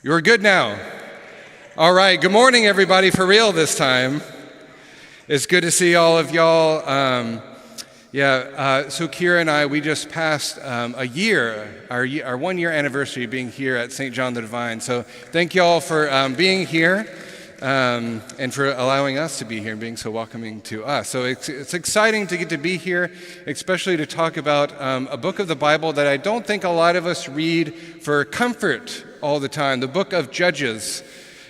You're good now. All right, good morning, everybody, for real this time. It's good to see all of y'all. So Kira and I, we just passed a year, our 1 year anniversary being here at St. John the Divine. So thank y'all for being here and for allowing us to be here and being so welcoming to us. So it's exciting to get to be here, especially to talk about a book of the Bible that I don't think a lot of us read for comfort all the time, the book of Judges.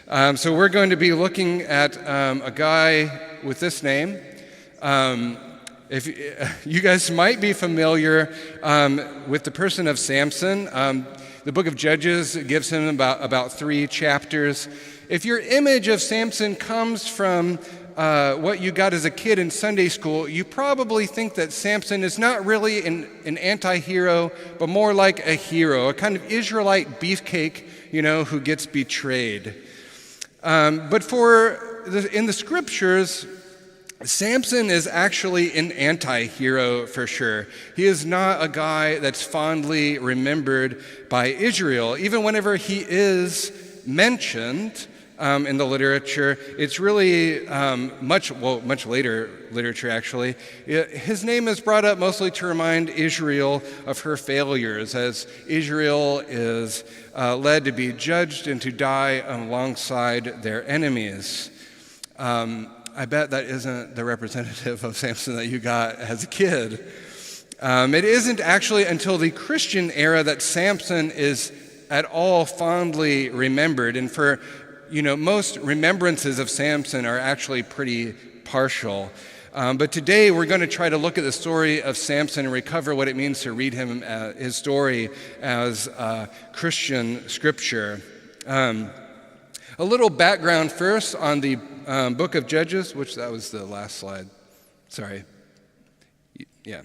So we're going to be looking at a guy with this name. If you guys might be familiar with the person of Samson. The book of Judges gives him about 3 chapters. If your image of Samson comes from what you got as a kid in Sunday school, you probably think that Samson is not really an anti-hero, but more like a hero, a kind of Israelite beefcake, who gets betrayed. But in the scriptures, Samson is actually an anti-hero for sure. He is not a guy that's fondly remembered by Israel. Even whenever he is mentioned in the literature, it's really much later literature actually. His name is brought up mostly to remind Israel of her failures, as Israel is led to be judged and to die alongside their enemies. I bet that isn't the representative of Samson that you got as a kid. It isn't actually until the Christian era that Samson is at all fondly remembered. And for, most remembrances of Samson are actually pretty partial. But today we're going to try to look at the story of Samson and recover what it means to read his story as Christian scripture. A little background first on the book of Judges, which that was the last slide. Sorry. Yeah.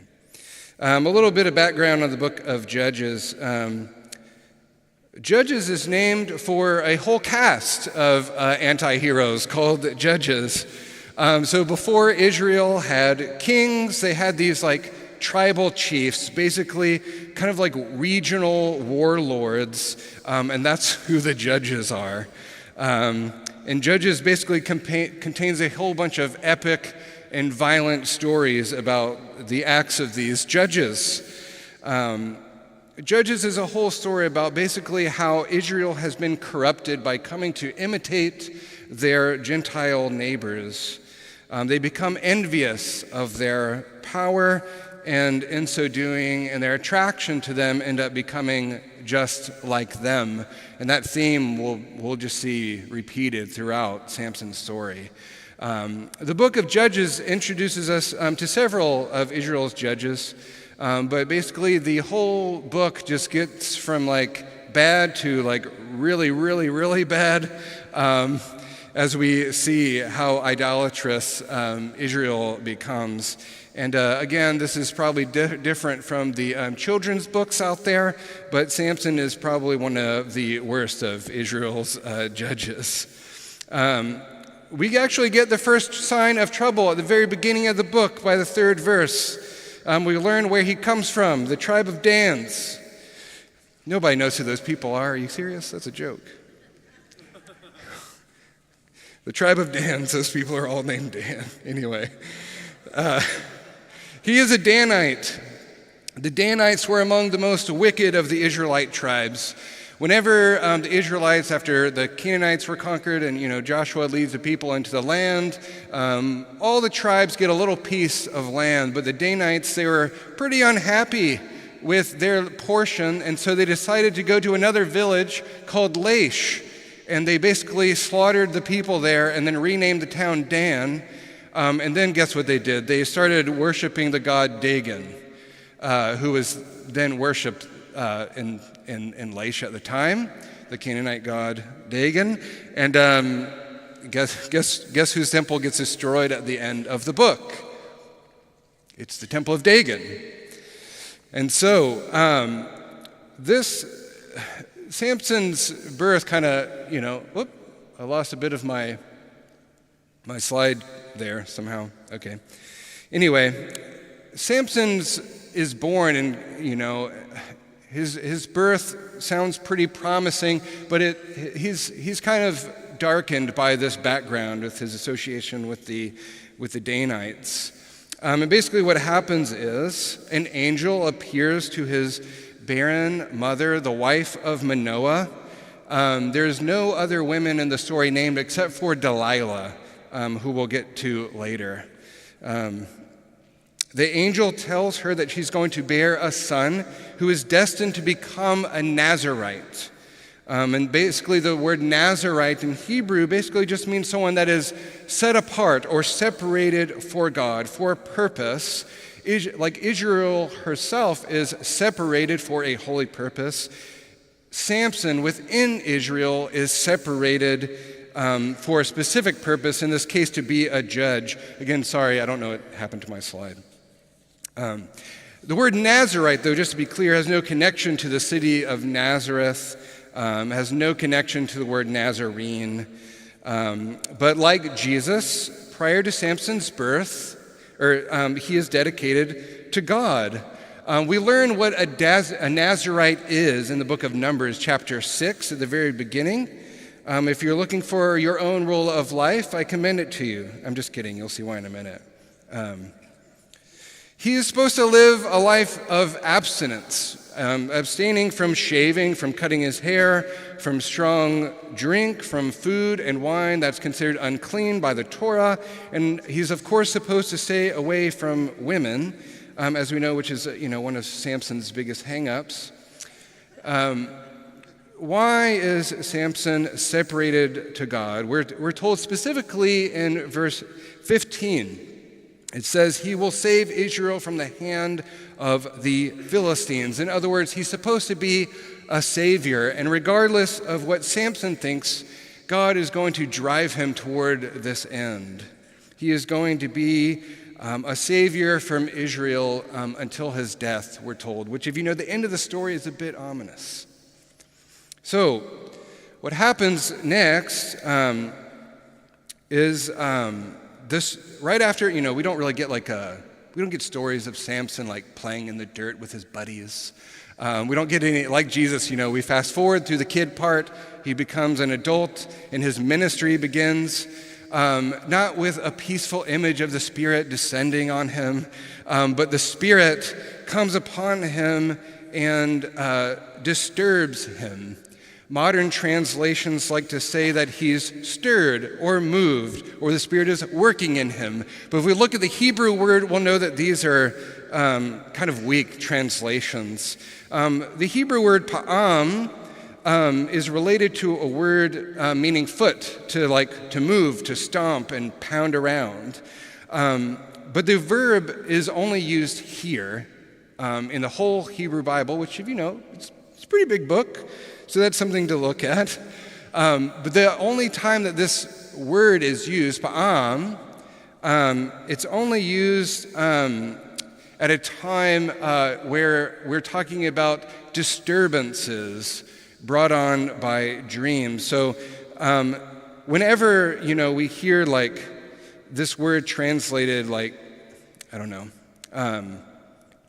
A little bit of background on the book of Judges. Judges is named for a whole cast of anti-heroes called judges. So before Israel had kings, they had these tribal chiefs, basically kind of like regional warlords, and that's who the judges are. And Judges basically contains a whole bunch of epic and violent stories about the acts of these judges. Judges is a whole story about basically how Israel has been corrupted by coming to imitate their Gentile neighbors. They become envious of their power, and in so doing, and their attraction to them end up becoming just like them. And that theme we'll just see repeated throughout Samson's story. The book of Judges introduces us to several of Israel's judges, but basically the whole book just gets from bad to really, really, really bad, as we see how idolatrous Israel becomes. And again, this is probably different from the children's books out there, but Samson is probably one of the worst of Israel's judges. We actually get the first sign of trouble at the very beginning of the book by the 3rd verse. We learn where he comes from, the tribe of Dans. Nobody knows who those people are. Are you serious? That's a joke. The tribe of Dan, those people are all named Dan. Anyway. He is a Danite. The Danites were among the most wicked of the Israelite tribes. Whenever the Israelites, after the Canaanites were conquered and Joshua leads the people into the land, all the tribes get a little piece of land. But the Danites, they were pretty unhappy with their portion, and so they decided to go to another village called Laish. And they basically slaughtered the people there and then renamed the town Dan. And then guess what they did? They started worshiping the god Dagon, who was then worshipped in Laish at the time, the Canaanite god Dagon. And guess whose temple gets destroyed at the end of the book? It's the temple of Dagon. And so Samson's birth kind of, I lost a bit of my slide there somehow. Okay. Anyway, Samson is born, and his birth sounds pretty promising, but he's kind of darkened by this background with his association with the Danites. And basically what happens is an angel appears to his barren mother, the wife of Manoah. There's no other women in the story named except for Delilah, who we'll get to later. The angel tells her that she's going to bear a son who is destined to become a Nazirite. And basically the word Nazirite in Hebrew basically just means someone that is set apart or separated for God, for a purpose. Like Israel herself is separated for a holy purpose, Samson within Israel is separated for a specific purpose, in this case to be a judge. Again, sorry, I don't know what happened to my slide. The word Nazirite, though, just to be clear, has no connection to the city of Nazareth, has no connection to the word Nazarene. But like Jesus, prior to Samson's birth, he is dedicated to God. We learn what a Nazirite is in the book of Numbers, chapter 6, at the very beginning. If you're looking for your own rule of life, I commend it to you. I'm just kidding. You'll see why in a minute. He is supposed to live a life of abstinence, abstaining from shaving, from cutting his hair, from strong drink, from food and wine that's considered unclean by the Torah. And he's, of course, supposed to stay away from women, as we know, which is one of Samson's biggest hang-ups. Why is Samson separated to God? We're told specifically in verse 15. It says, he will save Israel from the hand of the Philistines. In other words, he's supposed to be a savior. And regardless of what Samson thinks, God is going to drive him toward this end. He is going to be a savior from Israel until his death, we're told, which, if you know the end of the story, is a bit ominous. So, what happens next is this, right after, we don't really get we don't get stories of Samson like playing in the dirt with his buddies. We don't get any, like Jesus, we fast forward through the kid part. He becomes an adult and his ministry begins, not with a peaceful image of the Spirit descending on him, but the Spirit comes upon him and disturbs him. Modern translations like to say that he's stirred or moved, or the Spirit is working in him. But if we look at the Hebrew word, we'll know that these are kind of weak translations. The Hebrew word pa'am is related to a word meaning foot, to move, to stomp and pound around. But the verb is only used here in the whole Hebrew Bible, which, if you know, it's a pretty big book. So that's something to look at. But the only time that this word is used, pa'am, it's only used at a time where we're talking about disturbances brought on by dreams. So whenever, we hear this word translated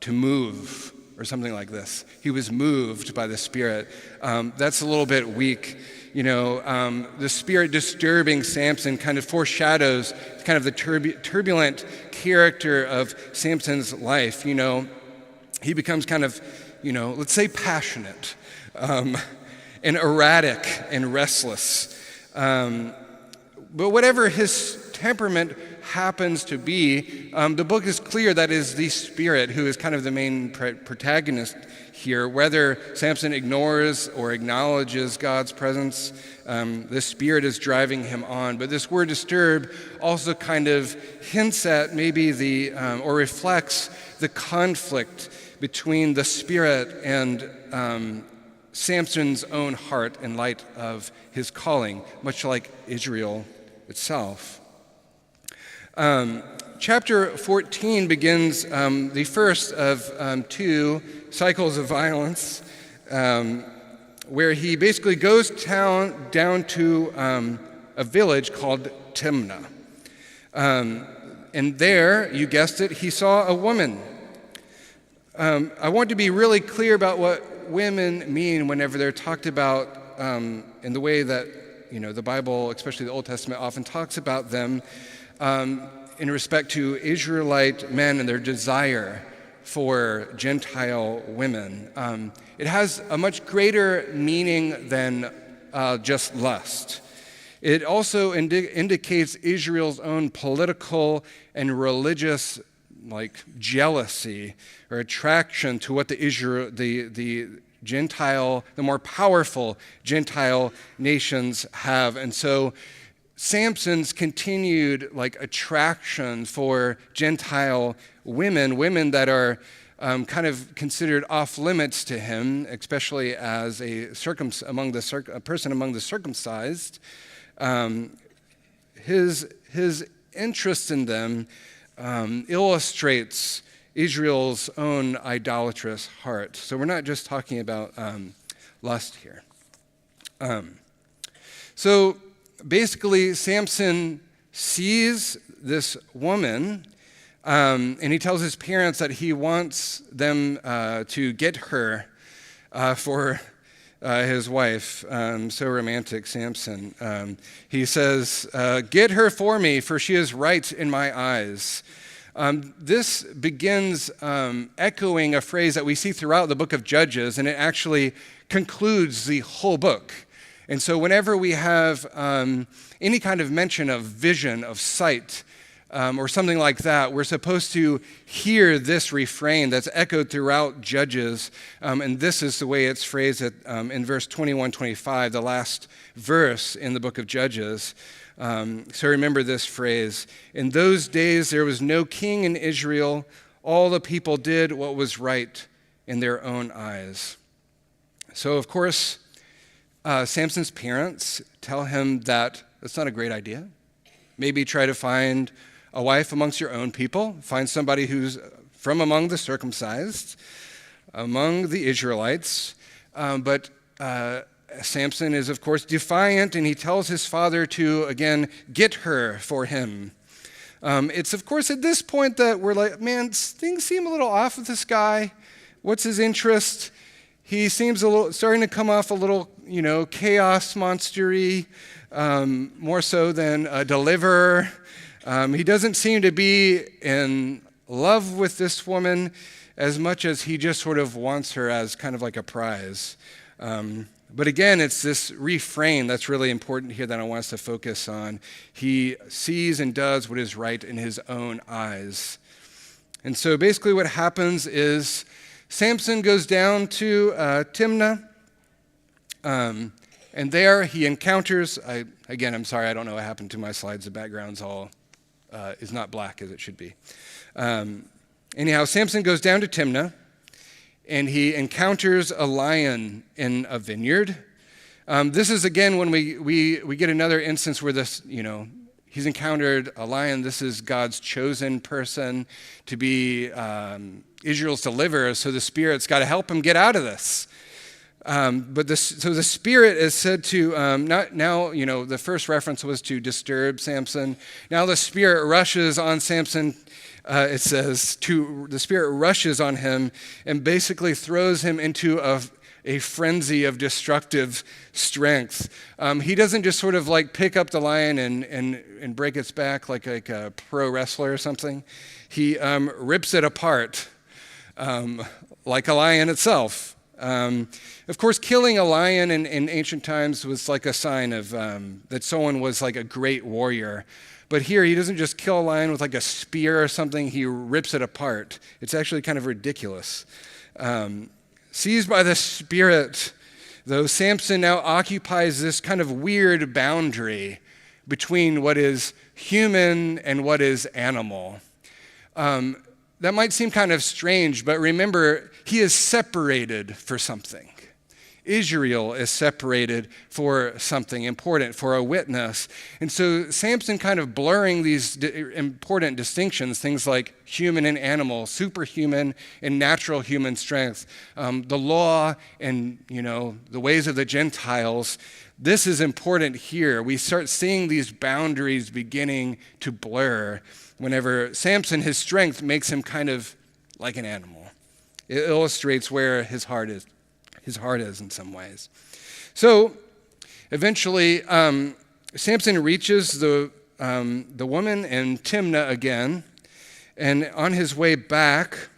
to move, or something like this. He was moved by the Spirit. That's a little bit weak. The Spirit disturbing Samson kind of foreshadows kind of the turbulent character of Samson's life. He becomes kind of, let's say passionate and erratic and restless. But whatever his temperament happens to be, the book is clear that is the Spirit who is kind of the main protagonist here. Whether Samson ignores or acknowledges God's presence, the Spirit is driving him on. But this word disturb also kind of hints at maybe or reflects the conflict between the Spirit and Samson's own heart in light of his calling, much like Israel itself. Chapter 14 begins the first of two cycles of violence, where he basically goes down to a village called Timnah. And there, you guessed it, he saw a woman. I want to be really clear about what women mean whenever they're talked about in the way that, the Bible, especially the Old Testament, often talks about them in respect to Israelite men and their desire for Gentile women. It has a much greater meaning than just lust. It also indicates Israel's own political and religious jealousy or attraction to what the Gentile, the more powerful Gentile nations have. And so Samson's continued attraction for Gentile women that are kind of considered off limits to him, especially as a person among the circumcised, his interest in them illustrates Israel's own idolatrous heart. So we're not just talking about lust here. So basically, Samson sees this woman, and he tells his parents that he wants them to get her for his wife. So romantic, Samson. He says, "Get her for me, for she is right in my eyes." This begins echoing a phrase that we see throughout the book of Judges, and it actually concludes the whole book. And so whenever we have any kind of mention of vision, of sight, or something like that, we're supposed to hear this refrain that's echoed throughout Judges, and this is the way it's phrased in verse 21-25, the last verse in the book of Judges. So remember this phrase: "In those days there was no king in Israel. All the people did what was right in their own eyes." So of course, Samson's parents tell him that that's not a great idea. Maybe try to find a wife amongst your own people. Find somebody who's from among the circumcised, among the Israelites. But Samson is, of course, defiant, and he tells his father to, again, get her for him. It's, of course, at this point that we're like, man, things seem a little off with this guy. What's his interest? He seems starting to come off a little, chaos monster-y, more so than a deliverer. He doesn't seem to be in love with this woman as much as he just sort of wants her as kind of like a prize. But again, it's this refrain that's really important here that I want us to focus on. He sees and does what is right in his own eyes. And so basically what happens is Samson goes down to Timnah, and there he encounters, I'm sorry, I don't know what happened to my slides. The background's all is not black as it should be. Anyhow, Samson goes down to Timnah, and he encounters a lion in a vineyard. This is, again, when we get another instance where this, he's encountered a lion. This is God's chosen person to be Israel's deliverer, so the Spirit's got to help him get out of this. So the Spirit is said to, the first reference was to disturb Samson. Now the Spirit rushes on Samson. It says, the Spirit rushes on him and basically throws him into a frenzy of destructive strength. He doesn't just sort of pick up the lion and break its back like a pro wrestler or something. He rips it apart like a lion itself. Of course, killing a lion in ancient times was like a sign of that someone was like a great warrior. But here, he doesn't just kill a lion with like a spear or something. He rips it apart. It's actually kind of ridiculous. Seized by the Spirit, though, Samson now occupies this kind of weird boundary between what is human and what is animal. That might seem kind of strange, but remember, he is separated for something. Israel is separated for something important, for a witness. And so Samson kind of blurring these important distinctions, things like human and animal, superhuman and natural human strength, the law and, the ways of the Gentiles. This is important here. We start seeing these boundaries beginning to blur whenever Samson, his strength makes him kind of like an animal. It illustrates where his heart is his heart is in some ways. So eventually, Samson reaches the woman in Timnah again, and on his way back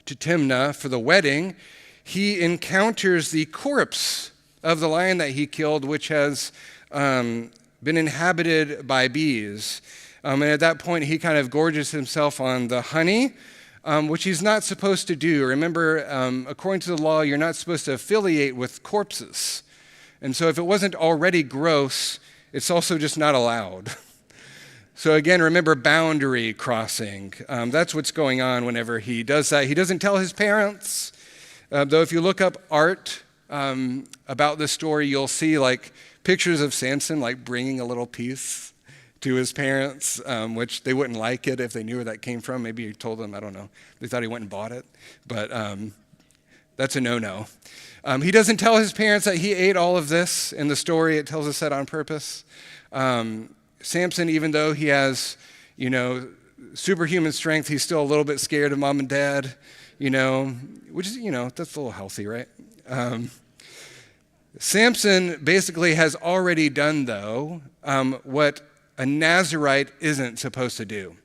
to Timnah for the wedding, he encounters the corpse of the lion that he killed, which has been inhabited by bees. And at that point, he kind of gorges himself on the honey, which he's not supposed to do. Remember, according to the law, you're not supposed to affiliate with corpses. And so if it wasn't already gross, it's also just not allowed. So again, remember boundary crossing. That's what's going on whenever he does that. He doesn't tell his parents, though if you look up art about this story, you'll see like pictures of Samson like bringing a little piece to his parents, which they wouldn't like it if they knew where that came from. Maybe he told them, I don't know. They thought he went and bought it, but that's a no-no. He doesn't tell his parents that he ate all of this. In the story, it tells us that on purpose. Samson, even though he has, superhuman strength, he's still a little bit scared of mom and dad, which is, that's a little healthy, right? Samson basically has already done, though, what a Nazirite isn't supposed to do.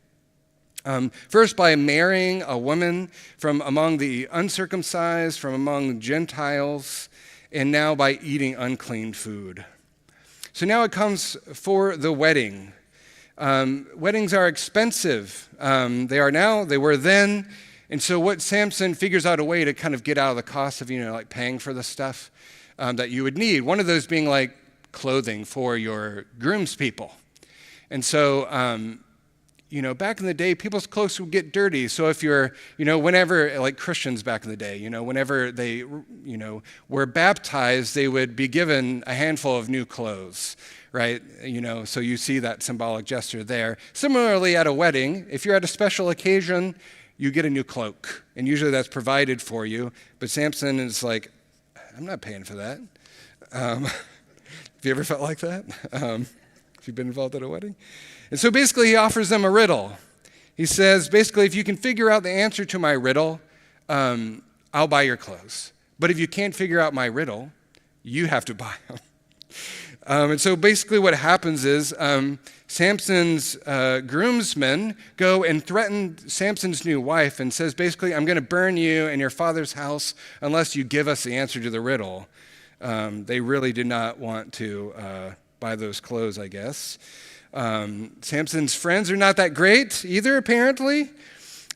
First, by marrying a woman from among the uncircumcised, from among Gentiles, and now by eating unclean food. So now it comes for the wedding. Weddings are expensive. They are now, they were then. And so what Samson figures out a way to kind of get out of the cost of, like paying for the stuff that you would need. One of those being like clothing for your groomspeople. And so, back in the day, people's clothes would get dirty. So if you're, whenever, like Christians back in the day, whenever they, were baptized, they would be given a handful of new clothes, right? So you see that symbolic gesture there. Similarly, at a wedding, if you're at a special occasion, you get a new cloak. And usually that's provided for you. But Samson is like, I'm not paying for that. Have you ever felt like that? If you've been involved at a wedding? And so basically he offers them a riddle. He says, basically, if you can figure out the answer to my riddle, I'll buy your clothes. But if you can't figure out my riddle, you have to buy them. And so basically what happens is Samson's groomsmen go and threaten Samson's new wife and says, basically, I'm going to burn you and your father's house unless you give us the answer to the riddle. They really did not want to buy those clothes, I guess. Samson's friends are not that great either, apparently.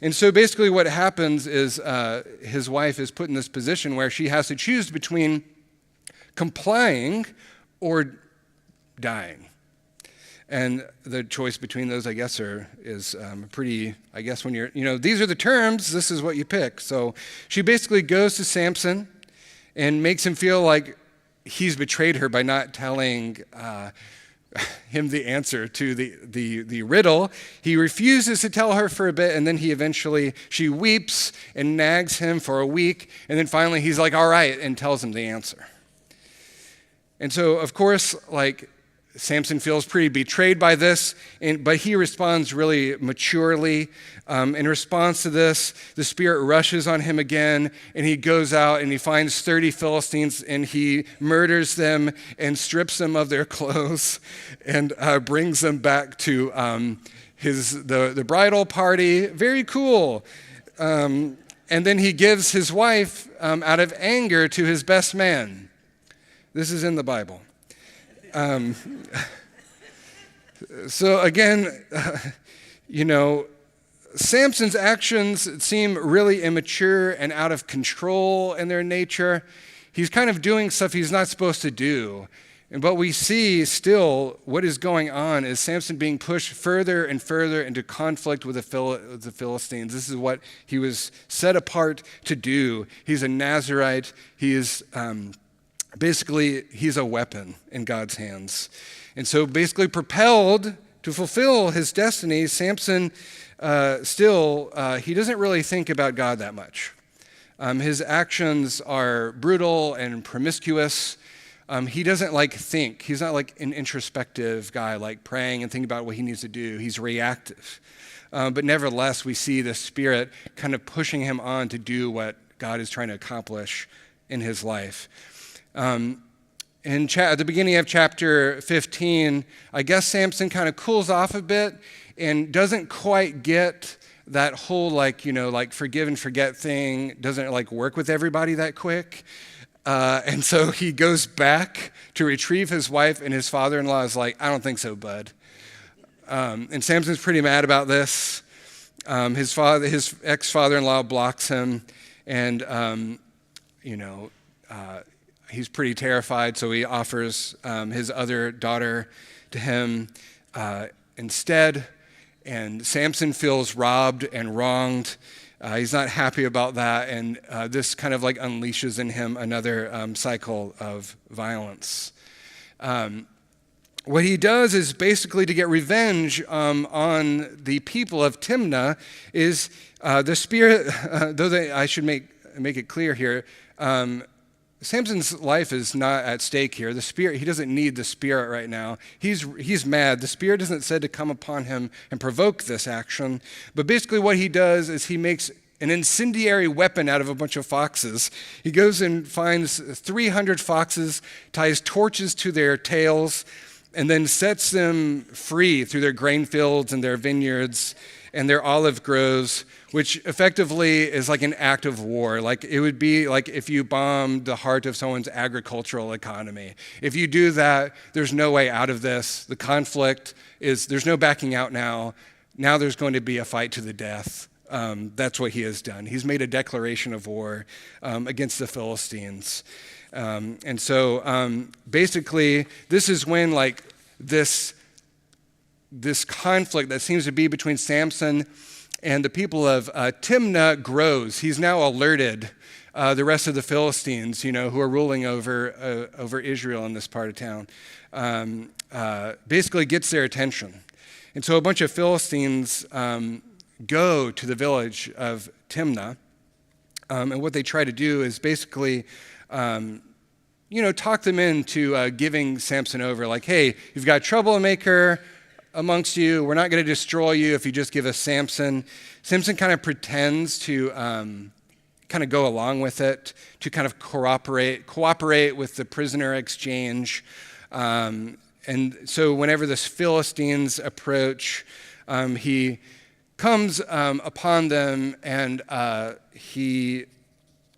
And so basically what happens is his wife is put in this position where she has to choose between complying or dying. And the choice between those, I guess, is pretty, I guess when you're, these are the terms, this is what you pick. So she basically goes to Samson and makes him feel like he's betrayed her by not telling him the answer to the riddle. He refuses to tell her for a bit, and then she weeps and nags him for a week, and then finally he's like, all right, and tells him the answer. And so, of course, Samson feels pretty betrayed by this, but he responds really maturely. In response to this, the Spirit rushes on him again, and he goes out and he finds 30 Philistines, and he murders them and strips them of their clothes and brings them back to the bridal party. Very cool. And then he gives his wife out of anger to his best man. This is in the Bible. So again, Samson's actions seem really immature and out of control in their nature. He's kind of doing stuff he's not supposed to do. But we see still what is going on is Samson being pushed further and further into conflict with the Philistines. This is what he was set apart to do. He's a Nazirite. He is basically, he's a weapon in God's hands. And so basically propelled to fulfill his destiny, Samson he doesn't really think about God that much. His actions are brutal and promiscuous. He doesn't think. He's not like an introspective guy, like praying and thinking about what he needs to do. He's reactive. But nevertheless, we see the Spirit kind of pushing him on to do what God is trying to accomplish in his life. At the beginning of chapter 15, I guess Samson kind of cools off a bit and doesn't quite get that whole forgive and forget thing, doesn't work with everybody that quick. And so he goes back to retrieve his wife, and his father-in-law is like, I don't think so, bud. And Samson's pretty mad about this. His ex-father-in-law blocks him, and he's pretty terrified, so he offers his other daughter to him instead. And Samson feels robbed and wronged. He's not happy about that, and this kind of unleashes in him another cycle of violence. What he does is basically to get revenge on the people of Timnah is the spirit, I should make it clear here, Samson's life is not at stake here. The spirit, he doesn't need the spirit right now. He's mad. The spirit isn't said to come upon him and provoke this action. But basically what he does is he makes an incendiary weapon out of a bunch of foxes. He goes and finds 300 foxes, ties torches to their tails, and then sets them free through their grain fields and their vineyards and their olive groves, which effectively is like an act of war. It would be like if you bombed the heart of someone's agricultural economy. If you do that, there's no way out of this. The conflict there's no backing out now. Now there's going to be a fight to the death. That's what he has done. He's made a declaration of war against the Philistines. And so basically, this is when this conflict that seems to be between Samson and the people of Timnah grows. He's now alerted the rest of the Philistines, who are ruling over Israel in this part of town, basically gets their attention. And so a bunch of Philistines go to the village of Timnah, and what they try to do is basically talk them into giving Samson over. Hey, you've got a troublemaker amongst you. We're not going to destroy you if you just give us Samson. Samson kind of pretends to kind of go along with it, to kind of cooperate with the prisoner exchange. And so whenever the Philistines approach, he comes upon them and he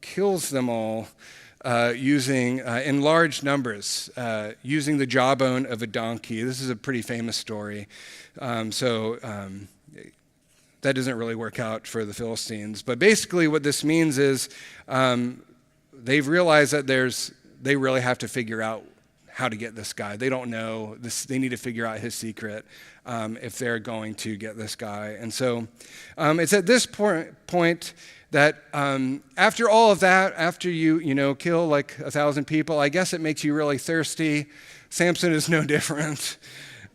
kills them all using, in large numbers, using the jawbone of a donkey. This is a pretty famous story. That doesn't really work out for the Philistines. But basically what this means is they've realized that they really have to figure out how to get this guy. They don't know. They need to figure out his secret if they're going to get this guy. And so it's at this point that after all of that, after you kill 1,000 people, I guess it makes you really thirsty. Samson is no different.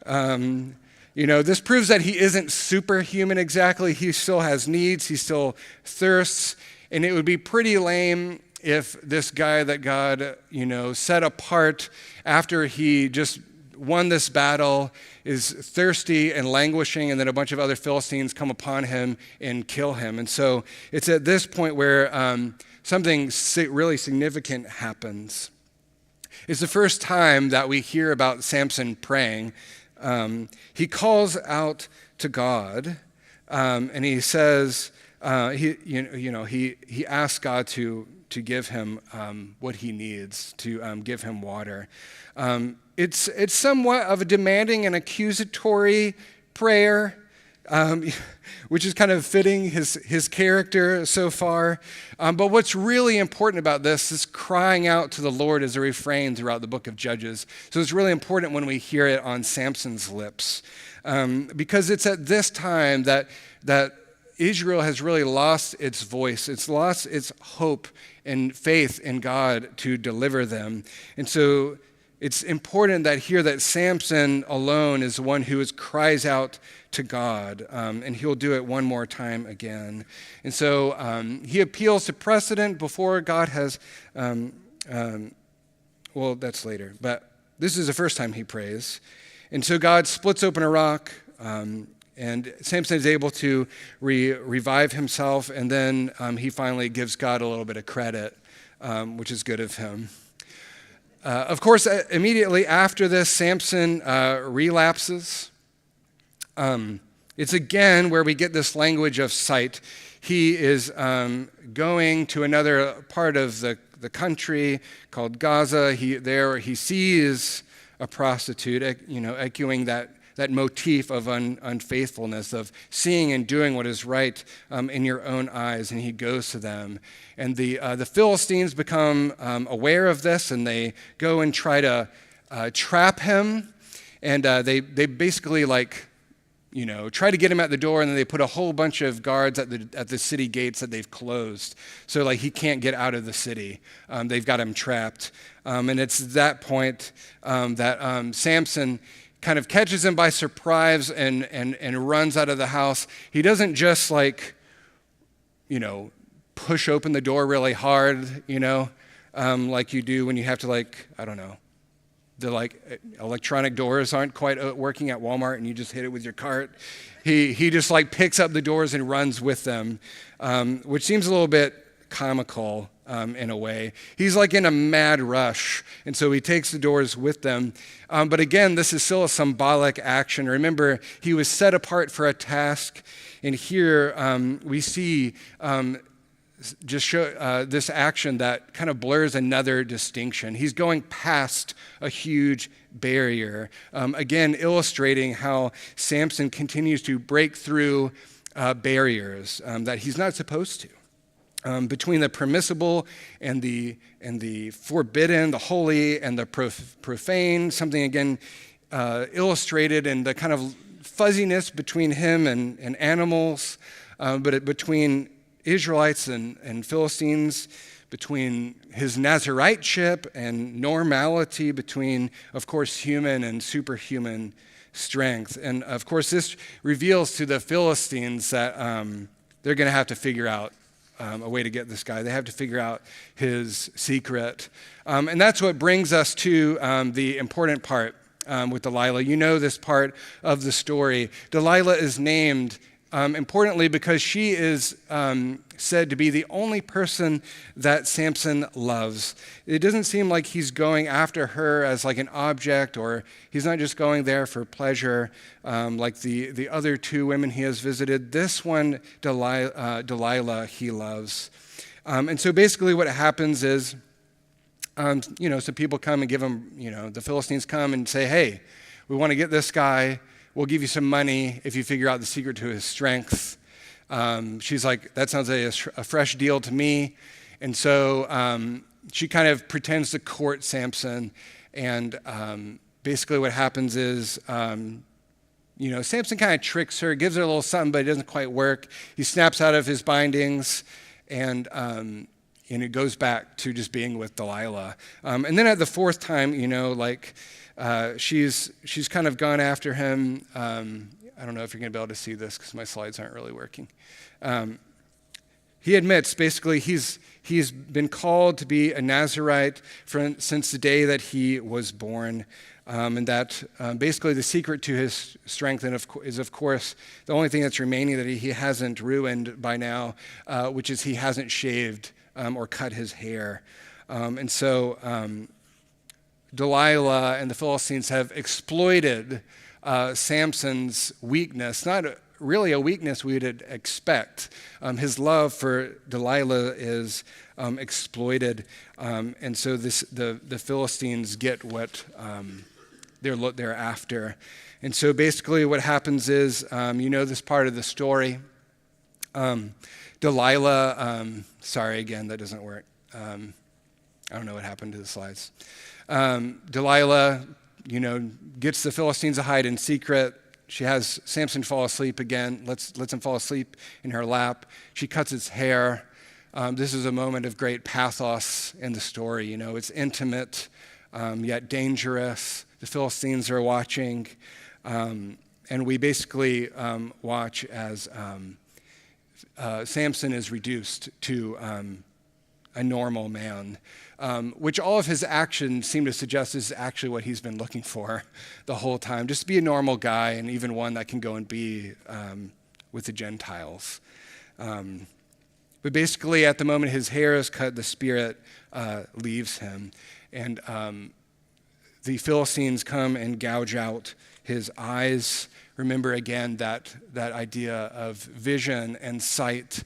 This proves that he isn't superhuman exactly. He still has needs. He still thirsts. And it would be pretty lame if this guy that God, set apart after he just won this battle is thirsty and languishing, and then a bunch of other Philistines come upon him and kill him. And so it's at this point where something really significant happens. It's the first time that we hear about Samson praying. He calls out to God, and he says, he asks God to give him what he needs, to give him water. It's somewhat of a demanding and accusatory prayer, which is kind of fitting his character so far. But what's really important about this is crying out to the Lord as a refrain throughout the book of Judges. So it's really important when we hear it on Samson's lips, because it's at this time that Israel has really lost its voice. It's lost its hope and faith in God to deliver them. And so it's important that Samson alone is the one who cries out to God, and he'll do it one more time again. And so he appeals to precedent before God has, that's later, but this is the first time he prays. And so God splits open a rock, and Samson is able to revive himself, and then he finally gives God a little bit of credit which is good of him. Of course, immediately after this, Samson relapses. It's again where we get this language of sight. He is going to another part of the country called Gaza. He sees a prostitute, echoing that motif of unfaithfulness, of seeing and doing what is right in your own eyes, and he goes to them. And the Philistines become aware of this, and they go and try to trap him, and they basically try to get him at the door, and then they put a whole bunch of guards at the city gates that they've closed, so he can't get out of the city. They've got him trapped, and it's that point that Samson kind of catches him by surprise and runs out of the house. He doesn't just push open the door really hard, like you do when you have to the electronic doors aren't quite working at Walmart and you just hit it with your cart. He just picks up the doors and runs with them, which seems a little bit comical in a way. He's in a mad rush, and so he takes the doors with them. But again, this is still a symbolic action. Remember, he was set apart for a task, and here we see this action that kind of blurs another distinction. He's going past a huge barrier, again illustrating how Samson continues to break through barriers that he's not supposed to. Between the permissible and the forbidden, the holy and the profane, something again illustrated in the kind of fuzziness between him and animals, but between Israelites and Philistines, between his Naziriteship and normality, between, of course, human and superhuman strength. And, of course, this reveals to the Philistines that they're going to have to figure out a way to get this guy. They have to figure out his secret. And that's what brings us to the important part with Delilah. You know this part of the story. Delilah is named importantly because she is said to be the only person that Samson loves. It doesn't seem like he's going after her as an object, or he's not just going there for pleasure like the other two women he has visited. This one, Delilah, he loves. And so basically what happens is, so people come and give him, the Philistines come and say, hey, we want to get this guy. We'll give you some money if you figure out the secret to his strength. She's like, that sounds like a fresh deal to me. And so she kind of pretends to court Samson. And basically what happens is, Samson kind of tricks her, gives her a little something, but it doesn't quite work. He snaps out of his bindings, and it goes back to just being with Delilah. And then at the fourth time, she's kind of gone after him. I don't know if you're going to be able to see this because my slides aren't really working. He admits basically he's been called to be a Nazirite since the day that he was born, and that basically the secret to his strength is of course the only thing that's remaining that he hasn't ruined by now, which is he hasn't shaved or cut his hair. And so Delilah and the Philistines have exploited Samson's weakness, not really a weakness we would expect. His love for Delilah is exploited, and so the Philistines get what they're after. And so basically what happens is, this part of the story. Delilah, sorry again, that doesn't work. I don't know what happened to the slides. Delilah, gets the Philistines to hide in secret. She has Samson fall asleep again, lets him fall asleep in her lap. She cuts his hair. This is a moment of great pathos in the story. It's intimate, yet dangerous. The Philistines are watching, and we basically watch as Samson is reduced to a normal man, which all of his actions seem to suggest is actually what he's been looking for the whole time, just to be a normal guy, and even one that can go and be with the Gentiles. But basically, at the moment his hair is cut, the spirit leaves him. And the Philistines come and gouge out his eyes. Remember again that idea of vision and sight.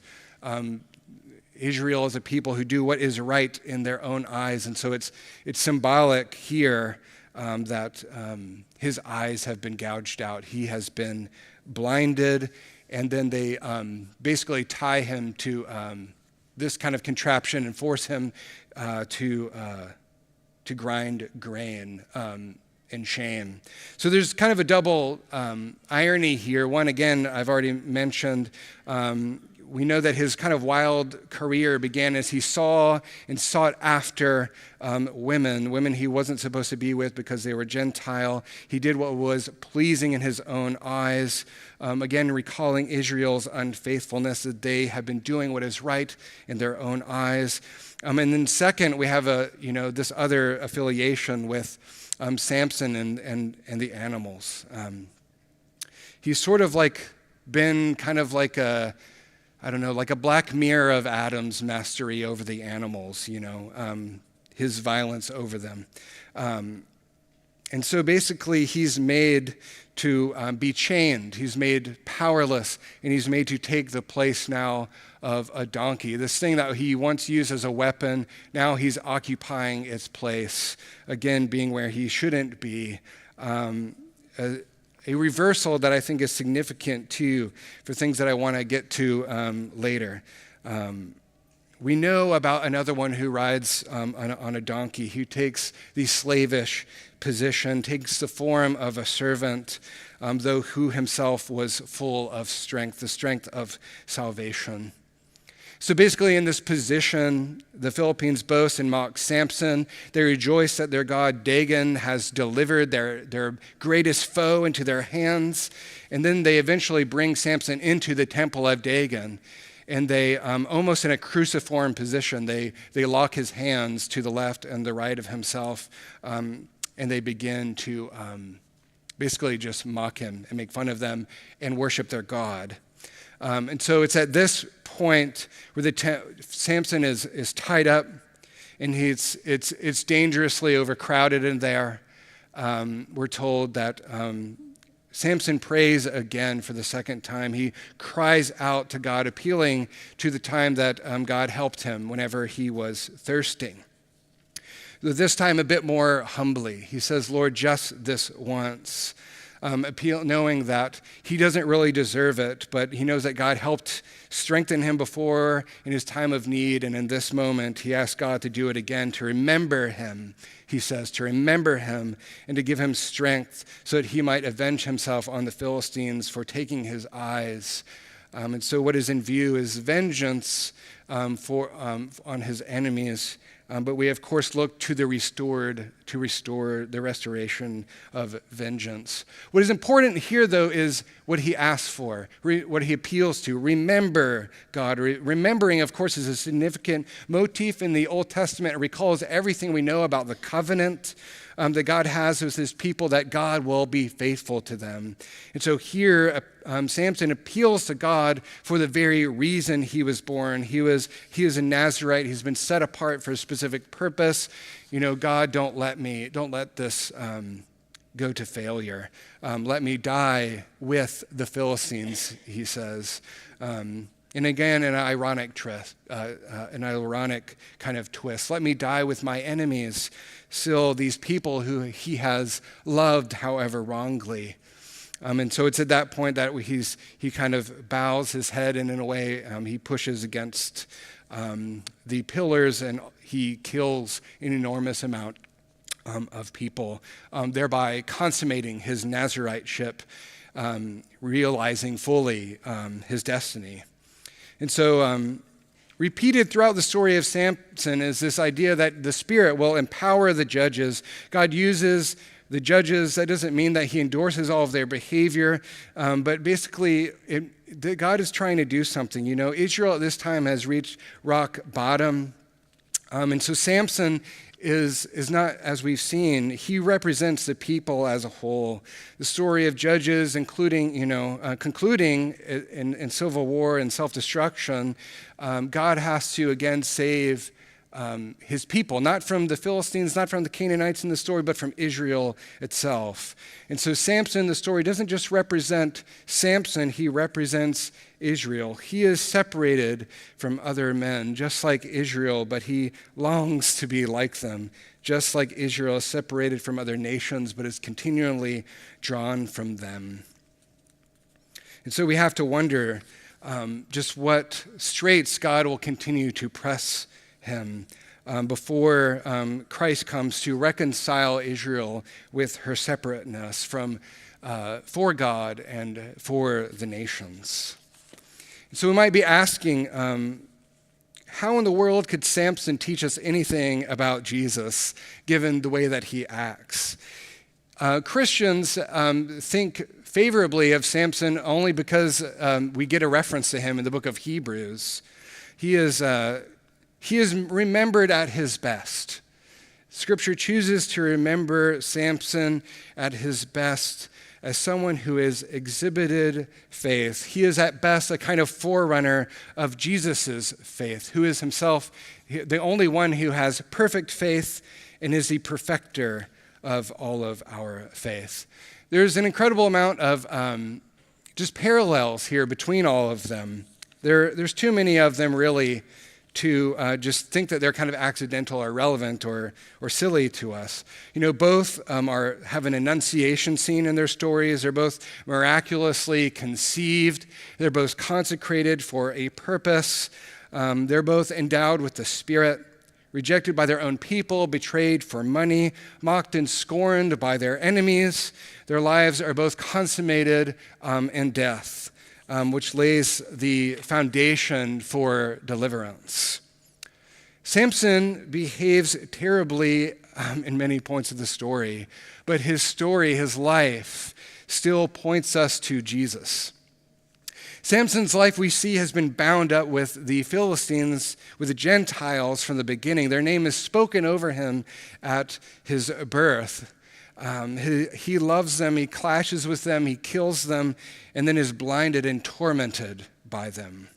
Israel is a people who do what is right in their own eyes. And so it's symbolic here that his eyes have been gouged out. He has been blinded. And then they basically tie him to this kind of contraption and force him to grind grain in shame. So there's kind of a double irony here. One, again, I've already mentioned. We know that his kind of wild career began as he saw and sought after women he wasn't supposed to be with because they were Gentile. He did what was pleasing in his own eyes. Again, recalling Israel's unfaithfulness, that they have been doing what is right in their own eyes. And then second, we have this other affiliation with Samson and the animals. He's sort of been kind of like a Black Mirror of Adam's mastery over the animals, his violence over them. And so basically he's made to be chained. He's made powerless, and he's made to take the place now of a donkey. This thing that he once used as a weapon, now he's occupying its place, again being where he shouldn't be. A reversal that I think is significant too for things that I want to get to later. We know about another one who rides on a donkey, who takes the slavish position, takes the form of a servant, though who himself was full of strength, the strength of salvation. So basically in this position, the Philippines boast and mock Samson. They rejoice that their god Dagon has delivered their greatest foe into their hands. And then they eventually bring Samson into the temple of Dagon. And they, almost in a cruciform position, they lock his hands to the left and the right of himself. And they begin to basically just mock him and make fun of them and worship their god. And so it's at this point where Samson is tied up, and it's dangerously overcrowded in there. We're told that Samson prays again for the second time. He cries out to God, appealing to the time that God helped him whenever he was thirsting. This time a bit more humbly. He says, Lord, just this once. Knowing that he doesn't really deserve it, but he knows that God helped strengthen him before in his time of need, and in this moment he asks God to do it again, to remember him, he says, to remember him and to give him strength so that he might avenge himself on the Philistines for taking his eyes. And so what is in view is vengeance on his enemies. But we, of course, look to restore the restoration of vengeance. What is important here, though, is what he asks for, what he appeals to. Remember God. Remembering, of course, is a significant motif in the Old Testament. It recalls everything we know about the covenant that God has with his people, that God will be faithful to them. And so here, Samson appeals to God for the very reason he was born. He is a Nazirite. He's been set apart for a specific purpose. God, don't let this go to failure. Let me die with the Philistines, he says. And again, an ironic kind of twist. Let me die with my enemies, still these people who he has loved, however wrongly. And so it's at that point that he kind of bows his head, and in a way he pushes against the pillars, and he kills an enormous amount of people, thereby consummating his Naziriteship, realizing fully his destiny. And so repeated throughout the story of Samson is this idea that the Spirit will empower the judges. God uses the judges. That doesn't mean that he endorses all of their behavior, but basically God is trying to do something. Israel at this time has reached rock bottom. And so Samson is not, as we've seen, he represents the people as a whole. The story of Judges, concluding in civil war and self-destruction, God has to again save his people, not from the Philistines, not from the Canaanites in the story, but from Israel itself. And so Samson, the story, doesn't just represent Samson, he represents Israel. He is separated from other men, just like Israel, but he longs to be like them, just like Israel is separated from other nations, but is continually drawn from them. And so we have to wonder just what straits God will continue to press him before Christ comes to reconcile Israel with her separateness for God and for the nations. So we might be asking, how in the world could Samson teach us anything about Jesus, given the way that he acts? Christians think favorably of Samson only because we get a reference to him in the book of Hebrews. He is remembered at his best. Scripture chooses to remember Samson at his best as someone who has exhibited faith. He is at best a kind of forerunner of Jesus' faith, who is himself the only one who has perfect faith and is the perfecter of all of our faith. There's an incredible amount of just parallels here between all of them. There's too many of them really to just think that they're kind of accidental or relevant or silly to us. Both have an annunciation scene in their stories. They're both miraculously conceived. They're both consecrated for a purpose. They're both endowed with the Spirit, rejected by their own people, betrayed for money, mocked and scorned by their enemies. Their lives are both consummated in death, which lays the foundation for deliverance. Samson behaves terribly in many points of the story, but his story, his life, still points us to Jesus. Samson's life, we see, has been bound up with the Philistines, with the Gentiles from the beginning. Their name is spoken over him at his birth. He loves them, he clashes with them, he kills them, and then is blinded and tormented by them.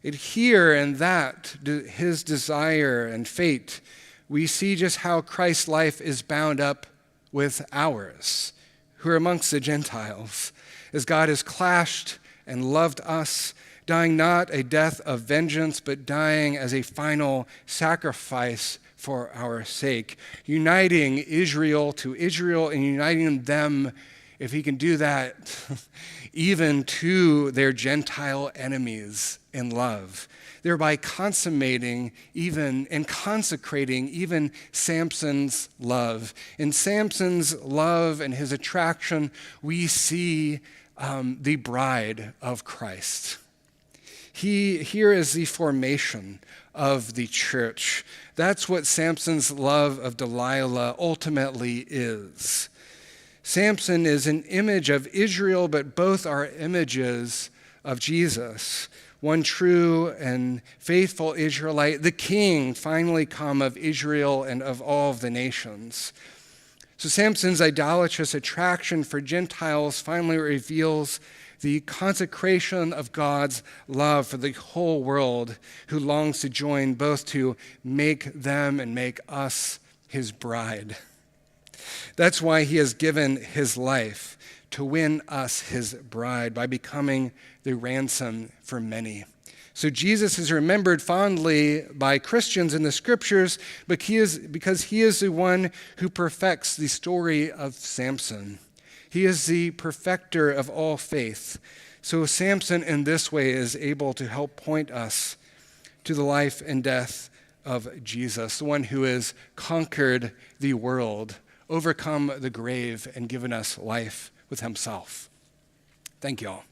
Here in that, his desire and fate, we see just how Christ's life is bound up with ours, who are amongst the Gentiles, as God has clashed and loved us, dying not a death of vengeance, but dying as a final sacrifice for our sake, uniting Israel to Israel and uniting them, if he can do that, even to their Gentile enemies in love, thereby consummating even and consecrating even Samson's love. In Samson's love and his attraction, we see the bride of Christ. Here is the formation of the church. That's what Samson's love of Delilah ultimately is. Samson is an image of Israel, but both are images of Jesus, one true and faithful Israelite, the king finally come of Israel and of all of the nations. So Samson's idolatrous attraction for Gentiles finally reveals the consecration of God's love for the whole world, who longs to join both to make them and make us his bride. That's why he has given his life to win us his bride by becoming the ransom for many. So Jesus is remembered fondly by Christians in the scriptures, but because he is the one who perfects the story of Samson. He is the perfecter of all faith. So Samson in this way is able to help point us to the life and death of Jesus, the one who has conquered the world, overcome the grave, and given us life with himself. Thank you all.